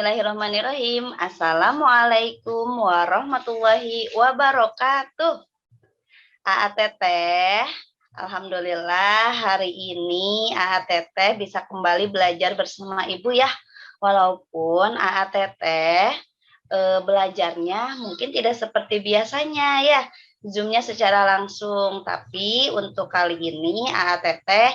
Bismillahirrahmanirrahim. Assalamualaikum warahmatullahi wabarakatuh. Teteh, alhamdulillah hari ini Teteh bisa kembali belajar bersama Ibu ya. Walaupun Teteh belajarnya mungkin tidak seperti biasanya ya. Zoom-nya secara langsung, tapi untuk kali ini Teteh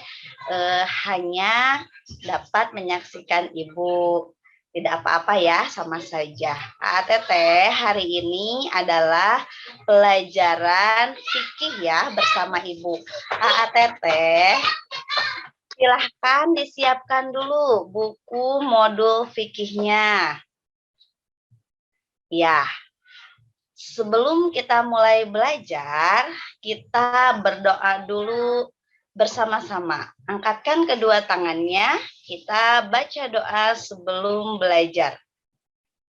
hanya dapat menyaksikan Ibu. Tidak apa-apa ya, sama saja. Teteh hari ini adalah pelajaran fikih ya bersama Ibu. Teteh, silahkan disiapkan dulu buku modul fikihnya. Ya, sebelum kita mulai belajar, kita berdoa dulu bersama-sama. Angkatkan kedua tangannya, kita baca doa sebelum belajar.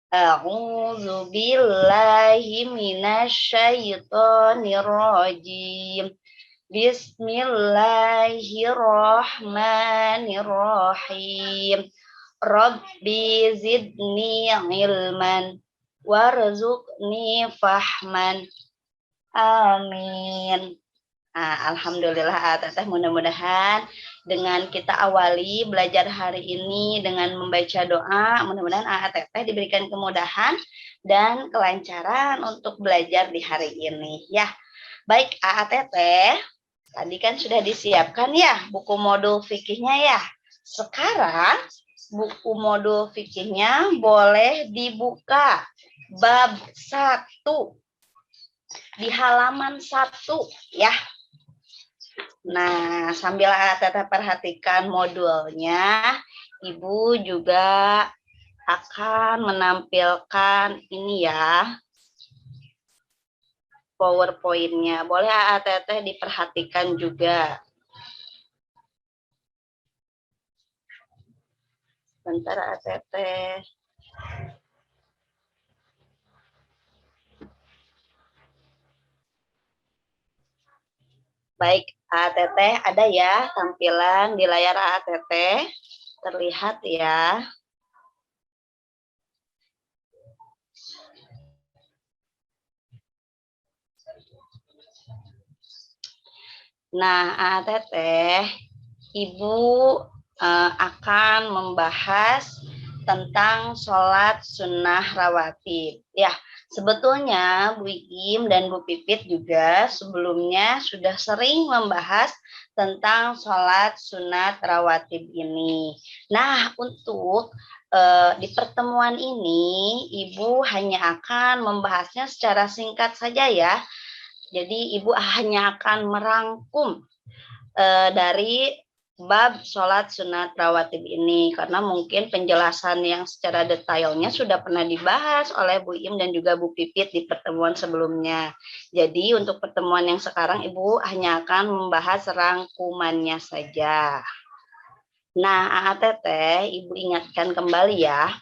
A'udzu billahi minasyaitonir rajim. Bismillahirrahmanirrahim. Rabbi zidni ilman warzuqni fahman. Amin. Alhamdulillah Teteh, mudah-mudahan dengan kita awali belajar hari ini dengan membaca doa, mudah-mudahan Teteh diberikan kemudahan dan kelancaran untuk belajar di hari ini ya. Baik Teteh, tadi kan sudah disiapkan ya buku modul fikihnya ya. Sekarang buku modul fikihnya boleh dibuka bab 1 di halaman 1 ya. Nah, sambil Teteh perhatikan modulnya, Ibu juga akan menampilkan ini ya, PowerPoint-nya. Boleh Teteh diperhatikan juga. Sebentar Teteh. Baik, Teteh ada ya tampilan di layar Teteh. Terlihat ya. Nah, Teteh, Ibu akan membahas tentang sholat sunnah rawatib. Ya, sebetulnya Bu Im dan Bu Pipit juga sebelumnya sudah sering membahas tentang sholat sunat rawatib ini. Nah, untuk di pertemuan ini, Ibu hanya akan membahasnya secara singkat saja ya. Jadi Ibu hanya akan merangkum dari bab sholat sunat rawatib ini, karena mungkin penjelasan yang secara detailnya sudah pernah dibahas oleh Bu Im dan juga Bu Pipit di pertemuan sebelumnya. Jadi untuk pertemuan yang sekarang Ibu hanya akan membahas rangkumannya saja. Nah, Teteh, Ibu ingatkan kembali ya,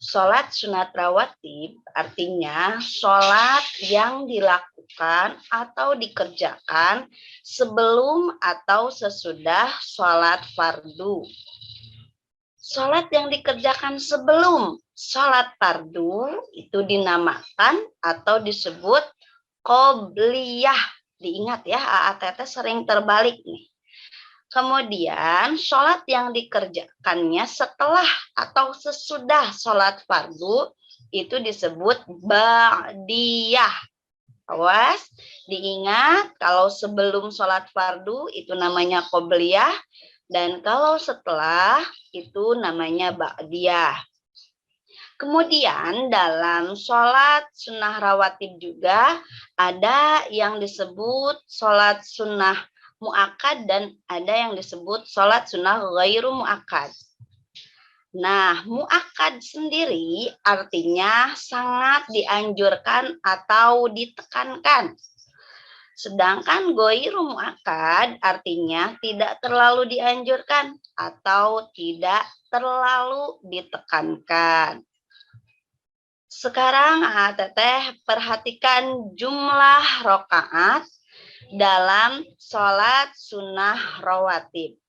sholat sunat rawatib artinya sholat yang dilakukan atau dikerjakan sebelum atau sesudah sholat fardu. Sholat yang dikerjakan sebelum sholat fardu itu dinamakan atau disebut qobliyah. Diingat ya, Teteh sering terbalik nih. Kemudian sholat yang dikerjakannya setelah atau sesudah sholat fardu itu disebut ba'diyah. Awas, diingat kalau sebelum sholat fardu itu namanya qobliyah dan kalau setelah itu namanya ba'diyah. Kemudian dalam sholat sunnah rawatib juga ada yang disebut sholat sunnah mu'akkad dan ada yang disebut sholat sunnah ghairu mu'akkad. Nah, mu'akkad sendiri artinya sangat dianjurkan atau ditekankan. Sedangkan ghairu mu'akkad artinya tidak terlalu dianjurkan atau tidak terlalu ditekankan. Sekarang Teteh perhatikan jumlah rakaat dalam sholat sunnah rawatib.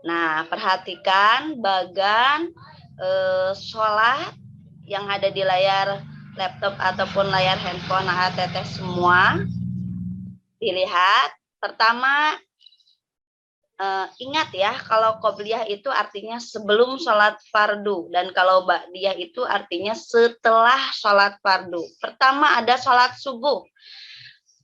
Nah, perhatikan bagan sholat yang ada di layar laptop ataupun layar handphone teteh semua dilihat. Pertama, ingat ya, kalau qobliyah itu artinya sebelum sholat fardu, dan kalau ba'diyah itu artinya setelah sholat fardu. Pertama ada sholat subuh.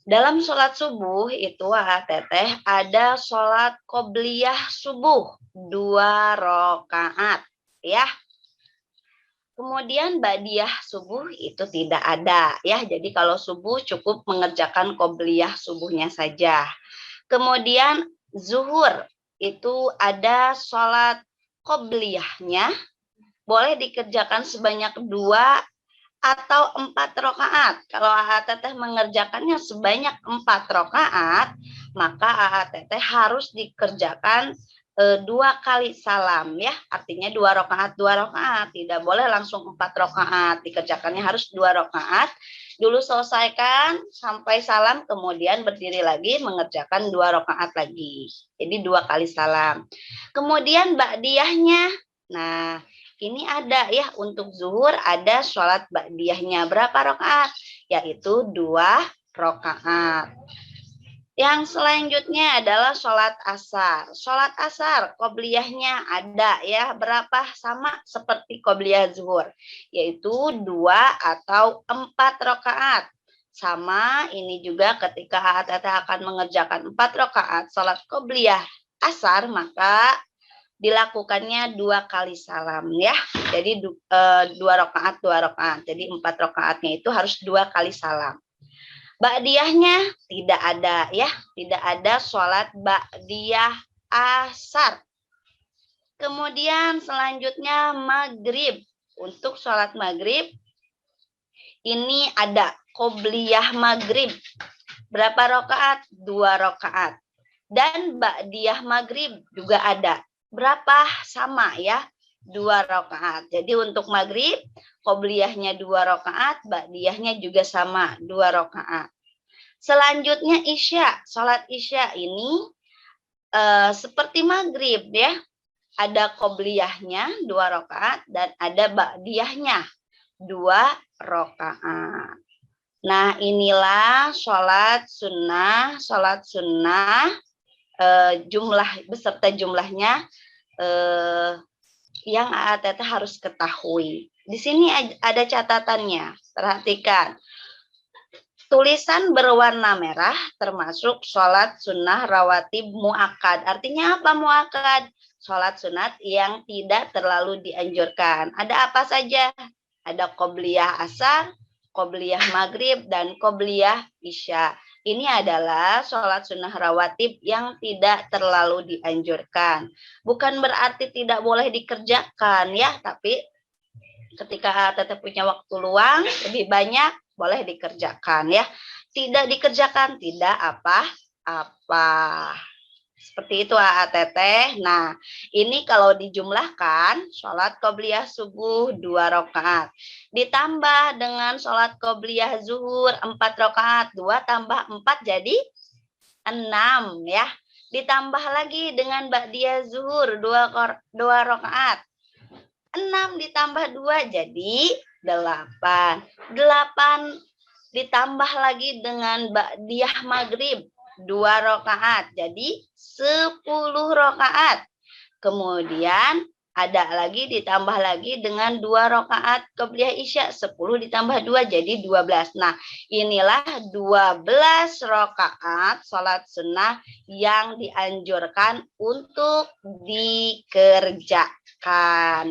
Dalam sholat subuh itu teteh ada sholat qobliyah subuh 2 rakaat ya. Kemudian ba'diyah subuh itu tidak ada ya. Jadi kalau subuh cukup mengerjakan qobliyah subuhnya saja. Kemudian zuhur itu ada sholat qobliyahnya, boleh dikerjakan sebanyak 2 atau 4 rakaat. Kalau teteh mengerjakannya sebanyak 4 rakaat, maka teteh harus dikerjakan 2 kali salam ya. Artinya 2 rakaat, 2 rakaat. Tidak boleh langsung 4 rakaat. Dikerjakannya harus 2 rakaat. Dulu selesaikan sampai salam, kemudian berdiri lagi mengerjakan 2 rakaat lagi. Jadi 2 kali salam. Kemudian ba'diyahnya. Nah, ini ada ya, untuk zuhur ada sholat ba'diyahnya. Berapa rakaat? Yaitu 2 rakaat. Yang selanjutnya adalah sholat asar. Sholat asar, qobliyahnya ada ya. Berapa? Sama seperti qobliyah zuhur. Yaitu 2 atau 4 rakaat. Sama ini juga ketika teteh akan mengerjakan 4 rakaat sholat qobliyah asar, maka dilakukannya 2 kali salam ya. Jadi 2 rakaat, 2 rakaat. Jadi 4 rakaatnya itu harus 2 kali salam. Ba'diyahnya tidak ada ya, tidak ada sholat ba'diyah asar. Kemudian selanjutnya maghrib. Untuk sholat maghrib ini ada qobliyah maghrib. Berapa rakaat? 2 rakaat. Dan ba'diyah maghrib juga ada. Berapa? Sama ya, 2 rakaat. Jadi untuk maghrib qobliyahnya 2 rakaat, ba'diyahnya juga sama 2 rakaat. Selanjutnya isya, sholat isya ini seperti maghrib ya, ada qobliyahnya 2 rakaat dan ada ba'diyahnya 2 rakaat. Nah, inilah sholat sunnah jumlah beserta jumlahnya yang teteh harus ketahui. Di sini ada catatannya, perhatikan. Tulisan berwarna merah termasuk sholat sunnah rawatib mu'akkad. Artinya apa mu'akkad? Sholat sunat yang tidak terlalu dianjurkan. Ada apa saja? Ada qobliyah asar, qobliyah maghrib, dan qobliyah isya. Ini adalah sholat sunnah rawatib yang tidak terlalu dianjurkan. Bukan berarti tidak boleh dikerjakan ya, tapi ketika teteh punya waktu luang lebih banyak, boleh dikerjakan ya. Tidak dikerjakan tidak apa-apa. Seperti itu teteh. Nah, ini kalau dijumlahkan sholat qobliyah subuh 2 rakaat. Ditambah dengan sholat qobliyah zuhur 4 rakaat. 2 tambah 4 jadi 6 ya. Ditambah lagi dengan ba'diyah zuhur 2 rakaat. 6 ditambah 2 jadi 8. 8 ditambah lagi dengan ba'diyah maghrib 2 rakaat. Jadi 10 rakaat. Kemudian ada lagi ditambah lagi dengan 2 rakaat qobliyah isya. 10 ditambah 2 jadi 12. Nah, inilah 12 rakaat sholat sunnah yang dianjurkan untuk dikerjakan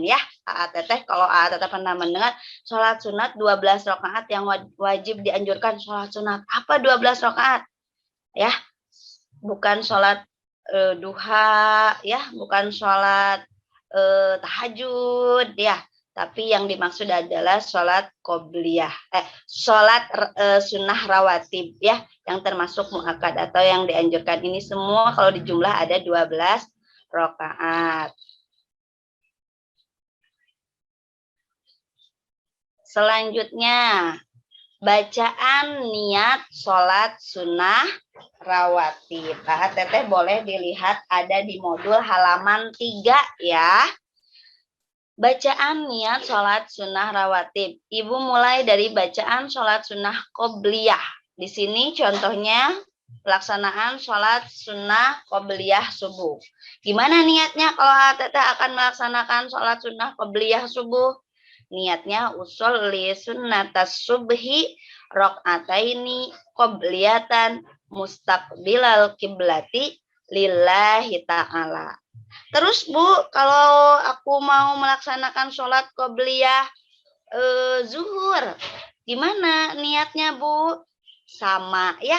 ya. Teteh, kalau teteh pernah mendengar sholat sunat 12 rakaat yang wajib dianjurkan sholat sunat. Apa 12 rakaat? Ya, bukan sholat duha ya, bukan sholat tahajud ya, tapi yang dimaksud adalah sholat qobliyah, sholat sunnah rawatib ya, yang termasuk muakkad atau yang dianjurkan. Ini semua kalau dijumlah ada 12 rakaat. Selanjutnya, bacaan niat sholat sunnah rawatib. Teteh boleh dilihat ada di modul halaman 3 ya. Bacaan niat sholat sunnah rawatib. Ibu mulai dari bacaan sholat sunnah qobliyah. Di sini contohnya pelaksanaan sholat sunnah qobliyah subuh. Gimana niatnya kalau Teteh akan melaksanakan sholat sunnah qobliyah subuh? Niatnya usolli sunnatas subhi rok'ataini qobliyatan mustaqbilal kiblati lillahi ta'ala. Terus Bu, kalau aku mau melaksanakan sholat qobliyah zuhur, gimana niatnya Bu? Sama ya,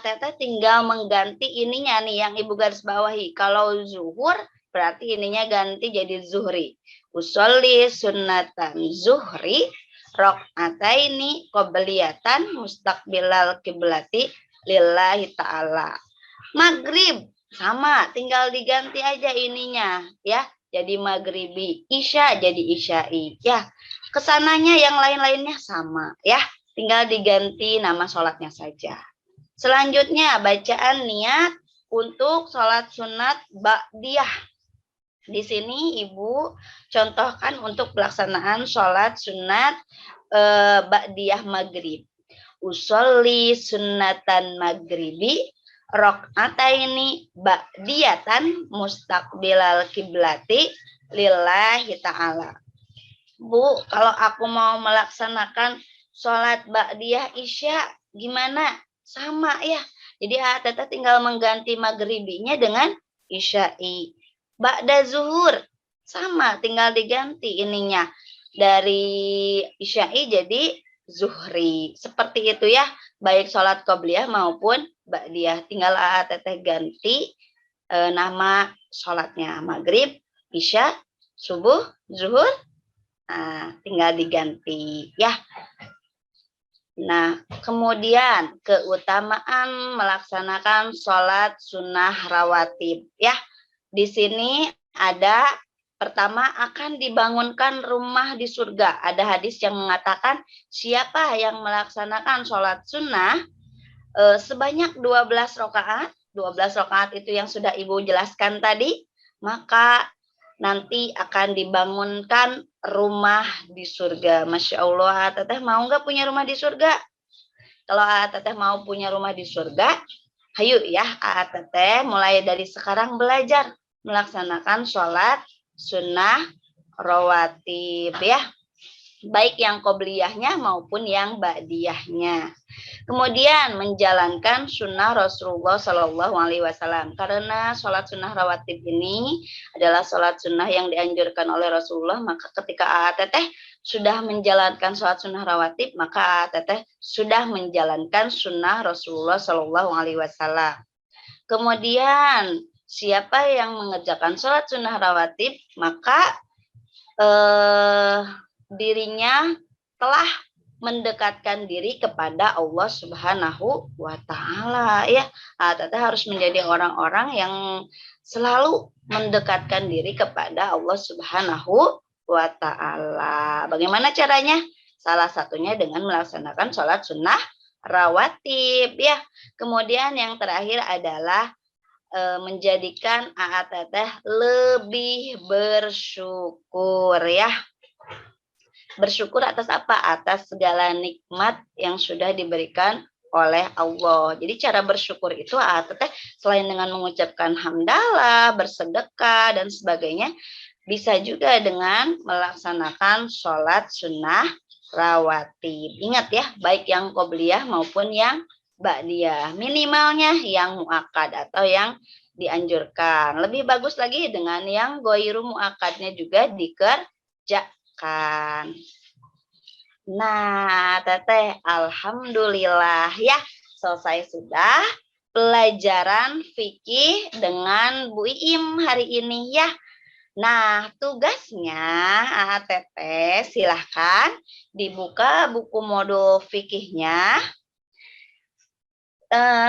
Teteh tinggal mengganti ininya nih yang Ibu garis bawahi. Kalau zuhur berarti ininya ganti jadi zuhri. Usolli sunnatan zuhri rok'ataini qobliyatan mustaqbilal kiblati lillahi ta'ala. Maghrib sama, tinggal diganti aja ininya ya. Jadi maghribi, isya jadi isya'i ya. Kesananya yang lain-lainnya sama ya. Tinggal diganti nama sholatnya saja. Selanjutnya bacaan niat untuk sholat sunat ba'diyah. Di sini Ibu contohkan untuk pelaksanaan sholat sunat ba'diyah maghrib. Usolli sunnatan maghribi rok'ataini ba'diyatan mustaqbilal kiblati lillahi ta'ala. Bu, kalau aku mau melaksanakan sholat ba'diyah isya, gimana? Sama ya. Jadi Teteh tinggal mengganti maghribinya dengan isya'i. Ba'da zuhur, sama, tinggal diganti ininya. Dari isya'i jadi zuhri. Seperti itu ya, baik sholat qobliyah maupun ba'diyah. Tinggal Teteh ganti nama sholatnya. Maghrib, isya, subuh, zuhur. Nah, tinggal diganti ya. Nah, kemudian keutamaan melaksanakan sholat sunnah rawatib ya. Di sini ada pertama akan dibangunkan rumah di surga. Ada hadis yang mengatakan siapa yang melaksanakan sholat sunnah sebanyak 12 rakaat. 12 rakaat itu yang sudah Ibu jelaskan tadi. Maka nanti akan dibangunkan rumah di surga. Masya Allah, Teteh mau nggak punya rumah di surga? Kalau Teteh mau punya rumah di surga, ayo ya Teteh mulai dari sekarang belajar melaksanakan sholat sunnah rawatib ya. Baik yang qobliyahnya maupun yang ba'diyahnya. Kemudian menjalankan sunnah Rasulullah Shallallahu Alaihi Wasallam, karena sholat sunnah rawatib ini adalah sholat sunnah yang dianjurkan oleh Rasulullah. Maka ketika Teteh sudah menjalankan sholat sunnah rawatib, maka Teteh sudah menjalankan sunnah Rasulullah Shallallahu Alaihi Wasallam. Kemudian siapa yang mengerjakan sholat sunnah rawatib, maka dirinya telah mendekatkan diri kepada Allah Subhanahu wa Ta'ala ya. Teteh harus menjadi orang-orang yang selalu mendekatkan diri kepada Allah Subhanahu wa Ta'ala. Bagaimana caranya? Salah satunya dengan melaksanakan sholat sunnah rawatib ya. Kemudian yang terakhir adalah menjadikan Teteh lebih bersyukur ya. Bersyukur atas apa? Atas segala nikmat yang sudah diberikan oleh Allah. Jadi cara bersyukur itu Teteh selain dengan mengucapkan hamdalah, bersedekah dan sebagainya, bisa juga dengan melaksanakan sholat sunnah rawatib. Ingat ya, baik yang qobliyah maupun yang ba'diyah. Minimalnya yang muakkad atau yang dianjurkan. Lebih bagus lagi dengan yang goiru muakkadnya juga dikerjakan. Nah, Teteh, alhamdulillah ya, selesai sudah pelajaran fikih dengan Bu Iim hari ini ya. Nah, tugasnya Teteh silahkan dibuka buku modul fikihnya.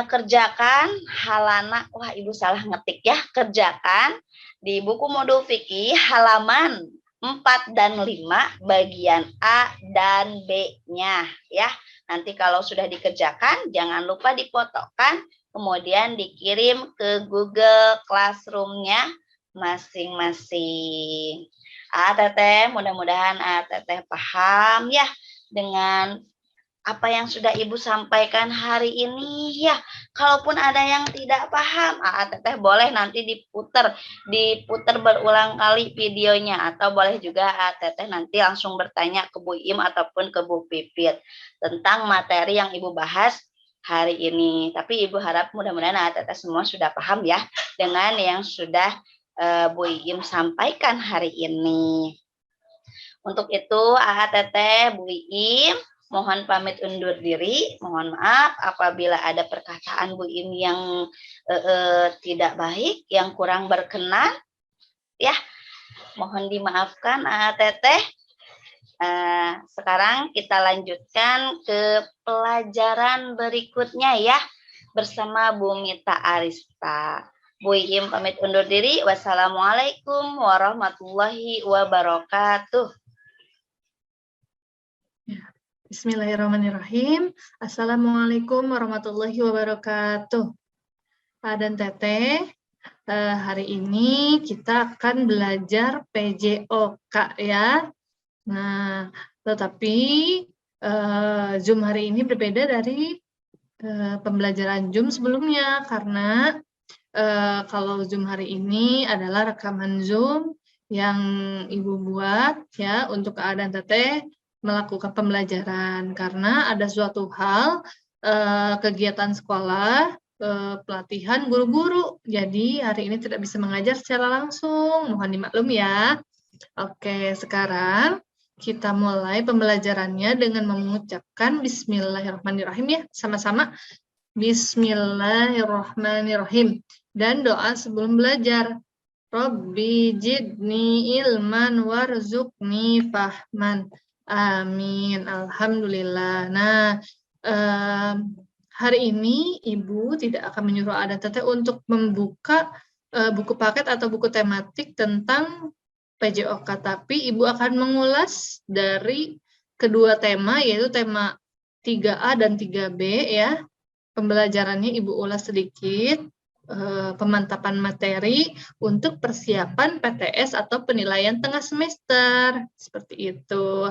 Kerjakan halaman, wah Ibu salah ngetik ya, kerjakan di buku modul fikih halaman 4 dan 5 bagian A dan B-nya ya. Nanti kalau sudah dikerjakan jangan lupa difotokan kemudian dikirim ke Google Classroom-nya masing-masing. Teteh, mudah-mudahan Teteh paham ya dengan apa yang sudah Ibu sampaikan hari ini ya. Kalaupun ada yang tidak paham, Teteh boleh nanti diputar berulang kali videonya, atau boleh juga Teteh nanti langsung bertanya ke Bu Im ataupun ke Bu Pipit tentang materi yang Ibu bahas hari ini. Tapi Ibu harap mudah-mudahan Teteh semua sudah paham ya dengan yang sudah Bu Im sampaikan hari ini. Untuk itu, Teteh, Bu Im, mohon pamit undur diri. Mohon maaf apabila ada perkataan Bu Im yang tidak baik, yang kurang berkenan. Ya, mohon dimaafkan, Teteh. Sekarang kita lanjutkan ke pelajaran berikutnya ya, bersama Bu Mita Arista. Bu Im pamit undur diri. Wassalamualaikum warahmatullahi wabarakatuh. Bismillahirrahmanirrahim. Assalamualaikum warahmatullahi wabarakatuh. Pak dan Teteh, hari ini kita akan belajar PJOK ya. Nah, tetapi Zoom hari ini berbeda dari pembelajaran Zoom sebelumnya, karena kalau Zoom hari ini adalah rekaman Zoom yang Ibu buat ya untuk Kak dan Teteh melakukan pembelajaran, karena ada suatu hal kegiatan sekolah, pelatihan guru-guru, jadi hari ini tidak bisa mengajar secara langsung, mohon dimaklum ya. Oke, sekarang kita mulai pembelajarannya dengan mengucapkan Bismillahirrahmanirrahim ya, sama-sama. Bismillahirrahmanirrahim. Dan doa sebelum belajar. Rabbi jidni ilman warzuqni fahman. Amin. Alhamdulillah. Nah, hari ini Ibu tidak akan menyuruh Ada Teteh untuk membuka buku paket atau buku tematik tentang PJOK, tapi Ibu akan mengulas dari kedua tema, yaitu tema 3A dan 3B ya. Pembelajarannya Ibu ulas sedikit, pemantapan materi untuk persiapan PTS atau penilaian tengah semester, seperti itu.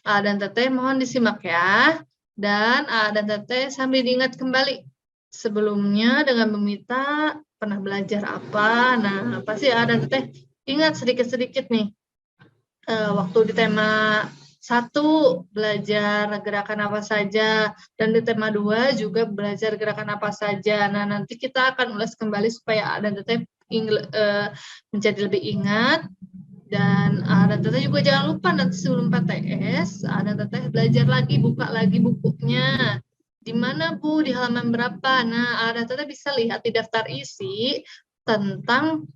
Dan Teteh mohon disimak ya, dan dan Teteh sambil diingat kembali sebelumnya dengan meminta pernah belajar apa. Nah, pasti dan Teteh ingat sedikit-sedikit nih, waktu di tema 1 belajar gerakan apa saja, dan di tema 2 juga belajar gerakan apa saja. Nah, nanti kita akan ulas kembali supaya dan Teteh menjadi lebih ingat. Dan Teteh juga jangan lupa nanti sebelum PTS, Teteh belajar lagi, buka lagi bukunya. Di mana Bu? Di halaman berapa? Nah, Teteh bisa lihat di daftar isi tentang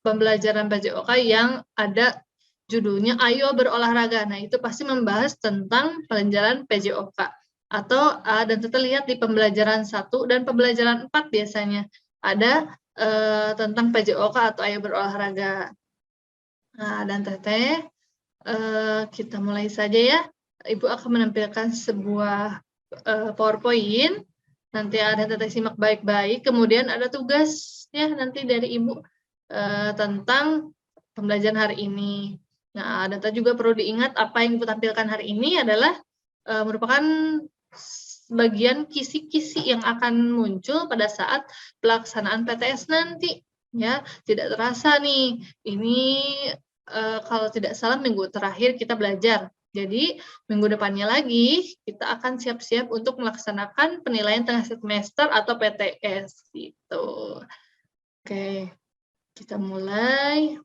pembelajaran PJOK yang ada judulnya Ayo Berolahraga. Nah, itu pasti membahas tentang pelajaran PJOK. Atau dan Teteh lihat di pembelajaran 1 dan pembelajaran 4 biasanya ada tentang PJOK atau Ayo Berolahraga. Nah, dan Teteh kita mulai saja ya. Ibu akan menampilkan sebuah PowerPoint. Nanti Teteh simak baik-baik. Kemudian ada tugasnya nanti dari Ibu tentang pembelajaran hari ini. Nah, Teteh juga perlu diingat apa yang Ibu tampilkan hari ini adalah merupakan bagian kisi-kisi yang akan muncul pada saat pelaksanaan PTS nanti. Ya, tidak terasa nih. Ini kalau tidak salah minggu terakhir kita belajar. Jadi minggu depannya lagi kita akan siap-siap untuk melaksanakan penilaian tengah semester atau PTS gitu. Oke, kita mulai.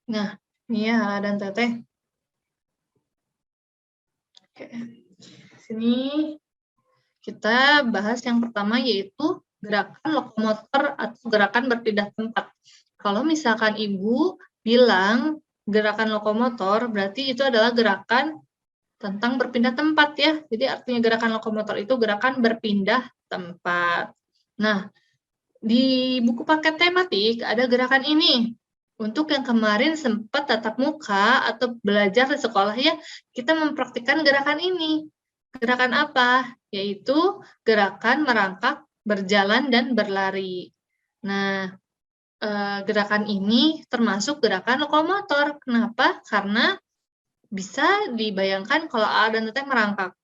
Nah, ini ya dan Teteh. Oke, sini kita bahas yang pertama yaitu gerakan lokomotor atau gerakan berpindah tempat. Kalau misalkan Ibu bilang gerakan lokomotor, berarti itu adalah gerakan tentang berpindah tempat ya. Jadi artinya gerakan lokomotor itu gerakan berpindah tempat. Nah, di buku paket tematik ada gerakan ini. Untuk yang kemarin sempat tatap muka atau belajar di sekolah ya, kita mempraktikkan gerakan ini. Gerakan apa? Yaitu gerakan merangkak berjalan dan berlari. Nah, gerakan ini termasuk gerakan lokomotor. Kenapa? Karena bisa dibayangkan kalau A dan Teteh merangkak.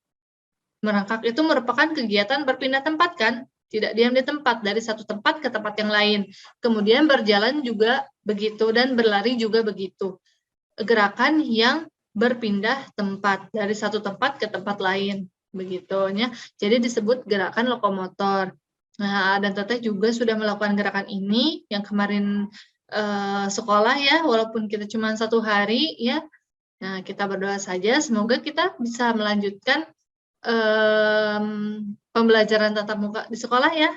Merangkak itu merupakan kegiatan berpindah tempat kan? Tidak diam di tempat, dari satu tempat ke tempat yang lain. Kemudian berjalan juga begitu dan berlari juga begitu. Gerakan yang berpindah tempat dari satu tempat ke tempat lain, begitunya. Jadi disebut gerakan lokomotor. Nah, dan Teteh juga sudah melakukan gerakan ini yang kemarin sekolah ya, walaupun kita cuma 1 hari ya. Nah, kita berdoa saja semoga kita bisa melanjutkan pembelajaran tatap muka di sekolah ya.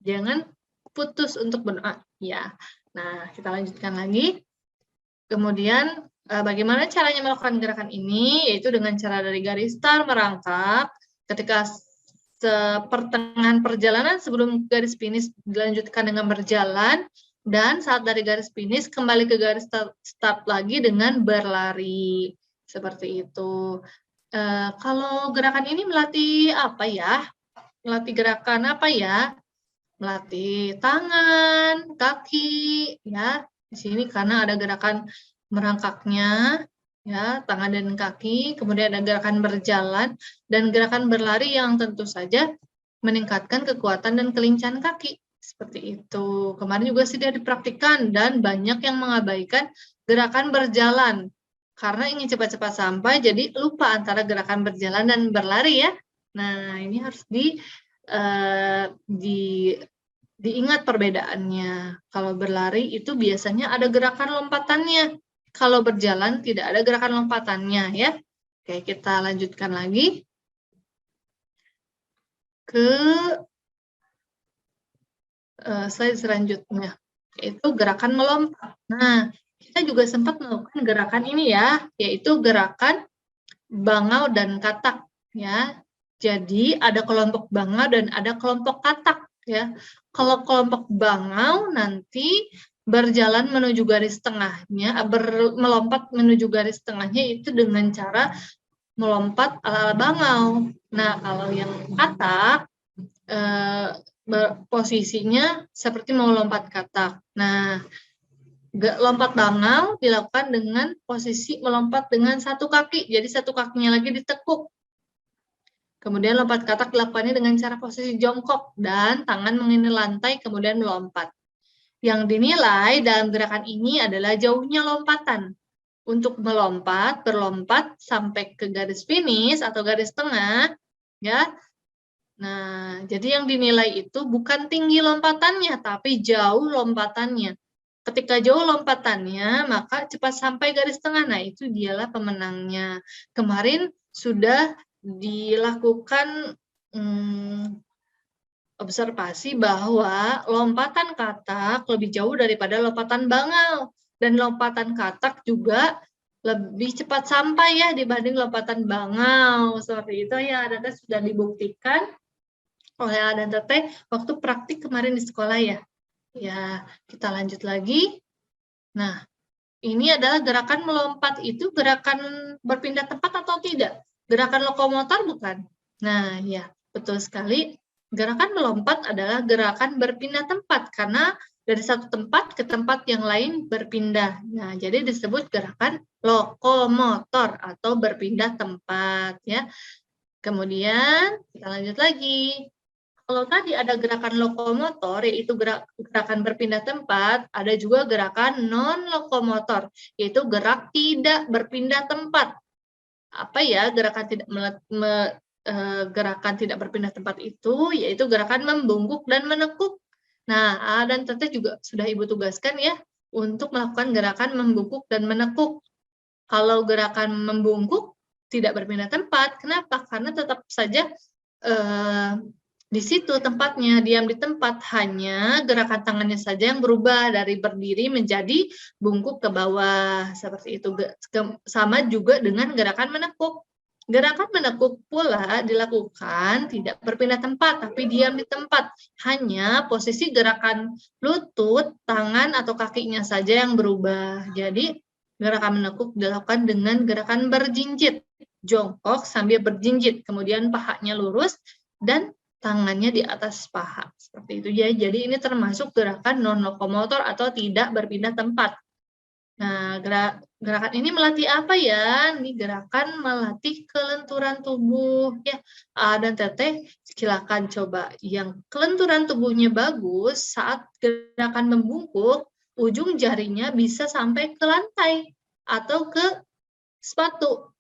Jangan putus untuk berdoa ya. Nah, kita lanjutkan lagi. Kemudian bagaimana caranya melakukan gerakan ini? Yaitu dengan cara dari garis start merangkak. Ketika pertengahan perjalanan sebelum garis finish dilanjutkan dengan berjalan, dan saat dari garis finish kembali ke garis start lagi dengan berlari. Seperti itu. Kalau gerakan ini melatih apa ya? Melatih gerakan apa ya? Melatih tangan, kaki, ya. Di sini karena ada gerakan merangkaknya, ya, tangan dan kaki, kemudian ada gerakan berjalan, dan gerakan berlari yang tentu saja meningkatkan kekuatan dan kelincahan kaki. Seperti itu. Kemarin juga sudah dipraktikkan, dan banyak yang mengabaikan gerakan berjalan. Karena ingin cepat-cepat sampai, jadi lupa antara gerakan berjalan dan berlari ya. Nah, ini harus diingat perbedaannya. Kalau berlari itu biasanya ada gerakan lompatannya. Kalau berjalan tidak ada gerakan lompatannya ya. Oke, kita lanjutkan lagi ke slide selanjutnya, yaitu gerakan melompat. Nah, kita juga sempat melakukan gerakan ini ya, yaitu gerakan bangau dan katak ya. Jadi ada kelompok bangau dan ada kelompok katak ya. Kalau kelompok bangau nanti berjalan menuju garis tengahnya, melompat menuju garis tengahnya itu dengan cara melompat ala-ala bangau. Nah, kalau yang katak posisinya seperti mau lompat katak. Nah, lompat bangau dilakukan dengan posisi melompat dengan satu kaki, jadi satu kakinya lagi ditekuk. Kemudian lompat katak dilakukannya dengan cara posisi jongkok dan tangan mengenai lantai, kemudian melompat. Yang dinilai dalam gerakan ini adalah jauhnya lompatan. Untuk berlompat sampai ke garis finish atau garis tengah, ya. Nah, jadi yang dinilai itu bukan tinggi lompatannya, tapi jauh lompatannya. Ketika jauh lompatannya, maka cepat sampai garis tengah. Nah, itu dialah pemenangnya. Kemarin sudah dilakukan observasi bahwa lompatan katak lebih jauh daripada lompatan bangau. Dan lompatan katak juga lebih cepat sampai ya dibanding lompatan bangau. Seperti itu ya, dan sudah dibuktikan oleh A dan Teteh waktu praktik kemarin di sekolah ya. Ya, kita lanjut lagi. Nah, ini adalah gerakan melompat itu gerakan berpindah tempat atau tidak? Gerakan lokomotor bukan? Nah, ya, betul sekali. Gerakan melompat adalah gerakan berpindah tempat karena dari satu tempat ke tempat yang lain berpindah. Nah, jadi disebut gerakan lokomotor atau berpindah tempat ya. Kemudian kita lanjut lagi. Kalau tadi ada gerakan lokomotor, yaitu gerakan berpindah tempat, ada juga gerakan non-lokomotor, yaitu gerak tidak berpindah tempat. Apa ya gerakan tidak berpindah tempat itu? Yaitu gerakan membungkuk dan menekuk. Nah, A dan Teteh juga sudah Ibu tugaskan ya, untuk melakukan gerakan membungkuk dan menekuk. Kalau gerakan membungkuk, tidak berpindah tempat. Kenapa? Karena tetap saja di situ tempatnya, diam di tempat, hanya gerakan tangannya saja yang berubah dari berdiri menjadi bungkuk ke bawah. Seperti itu. Sama juga dengan gerakan menekuk. Gerakan menekuk pula dilakukan tidak berpindah tempat, tapi diam di tempat. Hanya posisi gerakan lutut, tangan, atau kakinya saja yang berubah. Jadi, gerakan menekuk dilakukan dengan gerakan berjinjit. Jongkok sambil berjinjit, kemudian pahanya lurus, dan tangannya di atas paha. Seperti itu ya. Jadi ini termasuk gerakan non-lokomotor atau tidak berpindah tempat. Nah, gerakan ini melatih apa ya? Ini gerakan melatih kelenturan tubuh. Ya, dan Teteh silakan coba yang kelenturan tubuhnya bagus saat gerakan membungkuk, ujung jarinya bisa sampai ke lantai atau ke sepatu.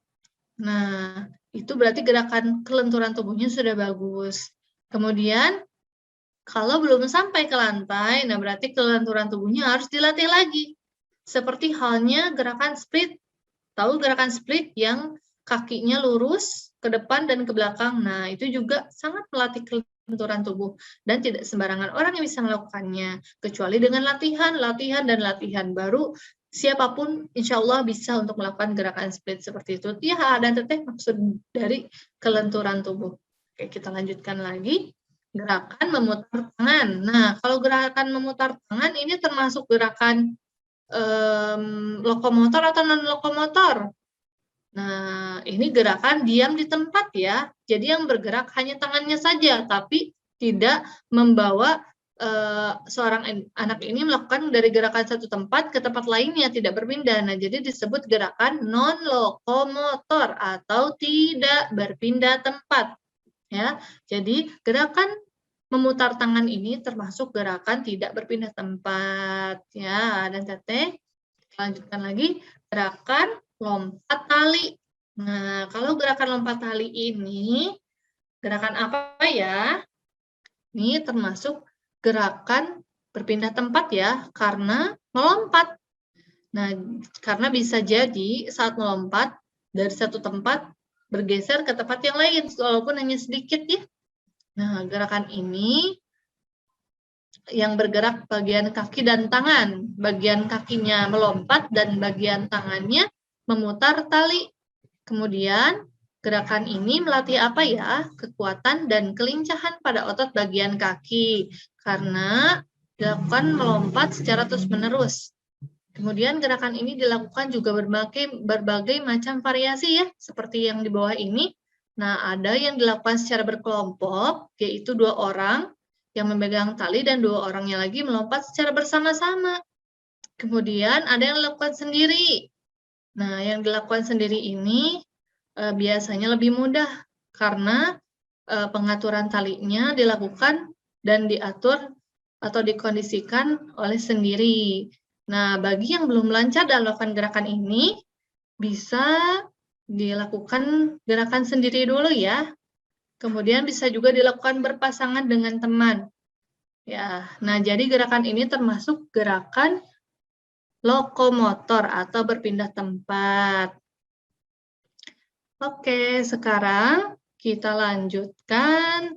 Nah, itu berarti gerakan kelenturan tubuhnya sudah bagus. Kemudian, kalau belum sampai ke lantai, nah berarti kelenturan tubuhnya harus dilatih lagi. Seperti halnya gerakan split. Tahu gerakan split yang kakinya lurus ke depan dan ke belakang. Nah, itu juga sangat melatih kelenturan tubuh. Dan tidak sembarangan orang yang bisa melakukannya. Kecuali dengan latihan, dan latihan. Baru siapapun insya Allah bisa untuk melakukan gerakan split seperti itu. Ya, dan Teteh maksud dari kelenturan tubuh. Oke, kita lanjutkan lagi. Gerakan memutar tangan. Nah, kalau gerakan memutar tangan ini termasuk gerakan lokomotor atau non-lokomotor. Nah, ini gerakan diam di tempat ya. Jadi yang bergerak hanya tangannya saja, tapi tidak membawa seorang anak ini melakukan dari gerakan satu tempat ke tempat lainnya, tidak berpindah. Nah, jadi disebut gerakan non-lokomotor atau tidak berpindah tempat. Ya, jadi gerakan memutar tangan ini termasuk gerakan tidak berpindah tempat. Ya, dan Teteh lanjutkan lagi gerakan lompat tali. Nah, kalau gerakan lompat tali ini gerakan apa ya? Ini termasuk gerakan berpindah tempat ya, karena melompat. Nah, karena bisa jadi saat melompat dari satu tempat bergeser ke tempat yang lain, walaupun hanya sedikit ya. Nah, gerakan ini yang bergerak bagian kaki dan tangan. Bagian kakinya melompat dan bagian tangannya memutar tali. Kemudian, gerakan ini melatih apa ya? Kekuatan dan kelincahan pada otot bagian kaki. Karena dilakukan melompat secara terus-menerus. Kemudian gerakan ini dilakukan juga berbagai macam variasi ya, seperti yang di bawah ini. Nah, ada yang dilakukan secara berkelompok, yaitu 2 orang yang memegang tali dan 2 orangnya lagi melompat secara bersama-sama. Kemudian ada yang dilakukan sendiri. Nah, yang dilakukan sendiri ini biasanya lebih mudah karena pengaturan talinya dilakukan dan diatur atau dikondisikan oleh sendiri. Nah, bagi yang belum lancar dalam melakukan gerakan ini, bisa dilakukan gerakan sendiri dulu ya. Kemudian bisa juga dilakukan berpasangan dengan teman. Ya, nah jadi gerakan ini termasuk gerakan lokomotor atau berpindah tempat. Oke, sekarang kita lanjutkan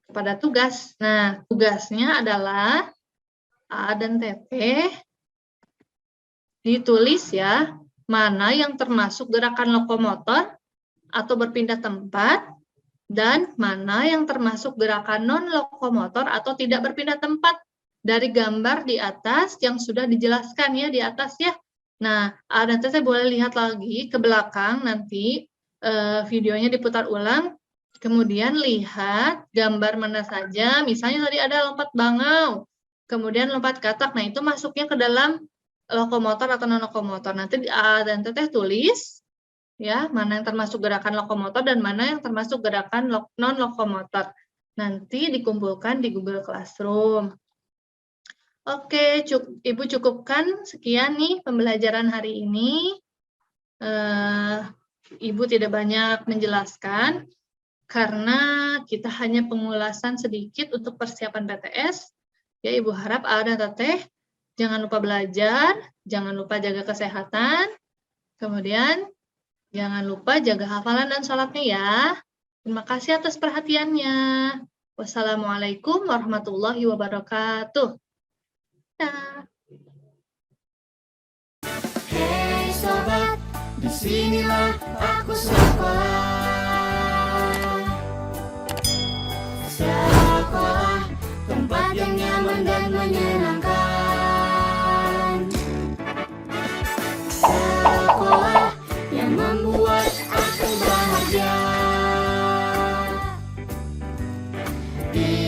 pada tugas. Nah, tugasnya adalah A dan Teteh ditulis ya, mana yang termasuk gerakan lokomotor atau berpindah tempat, dan mana yang termasuk gerakan non-lokomotor atau tidak berpindah tempat dari gambar di atas yang sudah dijelaskan ya di atas ya. Nah, dan Teteh boleh lihat lagi ke belakang nanti videonya diputar ulang, kemudian lihat gambar mana saja, misalnya tadi ada lompat bangau, kemudian lompat katak, nah itu masuknya ke dalam lokomotor atau non-lokomotor. Nanti dan Teteh tulis ya, mana yang termasuk gerakan lokomotor dan mana yang termasuk gerakan non-lokomotor. Nanti dikumpulkan di Google Classroom. Oke, Ibu cukupkan sekian nih pembelajaran hari ini. Ibu tidak banyak menjelaskan karena kita hanya pengulasan sedikit untuk persiapan PTS. Ya, Ibu harap A dan Teteh jangan lupa belajar, jangan lupa jaga kesehatan, kemudian jangan lupa jaga hafalan dan sholatnya ya. Terima kasih atas perhatiannya. Wassalamualaikum warahmatullahi wabarakatuh. Hey sobat, disinilah aku sekolah. Sekolah, tempat yang nyaman dan menyenangkan. Sekolah yang membuat aku bahagia. hari